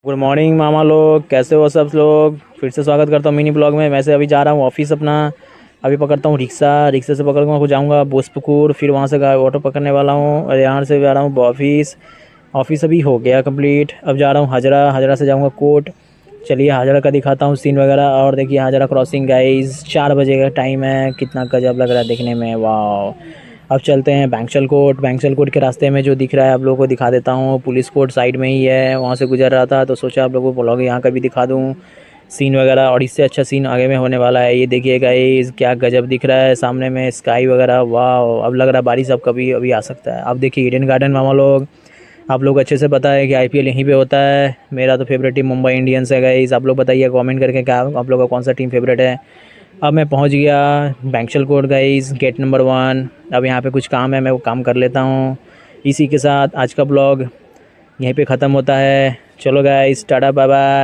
Good morning मामा लोग, कैसे हो सब लोग। फिर से स्वागत करता हूँ मिनी ब्लॉग में। वैसे अभी जा रहा हूँ ऑफिस अपना। अभी पकड़ता हूँ रिक्शा, रिक्शे से पकड़ कर जाऊँगा भोजपुकुर, फिर वहाँ से ऑटो पकड़ने वाला हूँ और यहाँ से जा रहा हूँ ऑफिस। ऑफिस अभी हो गया कंप्लीट। अब जा रहा हूँ हाजरा, हाजरा से जाऊँगा कोर्ट। चलिए हाजरा का दिखाता हूँ सीन वगैरह। और देखिए हाजरा क्रॉसिंग गाइस, 4 बजे का टाइम है। कितना गजब लग रहा है देखने में, वाह। अब चलते हैं बैंक्शल कोर्ट। बैंक्शल कोर्ट के रास्ते में जो दिख रहा है आप लोगों को दिखा देता हूँ। पुलिस कोर्ट साइड में ही है, वहाँ से गुजर रहा था तो सोचा आप लोगों को ब्लॉग यहाँ का भी दिखा दूँ सीन वगैरह। और इससे अच्छा सीन आगे में होने वाला है। ये देखिए गाइस क्या गजब दिख रहा है सामने में, स्काई वगैरह, वाह। अब लग रहा है बारिश अब कभी अभी आ सकता है। अब देखिए ईडन गार्डन मामा लोग, आप लोग अच्छे से पता है कि आईपीएल यहीं पे होता है। मेरा तो फेवरेट टीम मुंबई इंडियंस है गाइस। आप लोग बताइए कमेंट करके क्या आप लोग का कौन सा टीम फेवरेट है। अब मैं पहुंच गया बैंक्शल कोर्ट गाइस, गेट नंबर 1। अब यहाँ पे कुछ काम है, मैं वो काम कर लेता हूँ। इसी के साथ आज का ब्लॉग यहीं पे ख़त्म होता है। चलो गाइस, टाटा बाय बाय।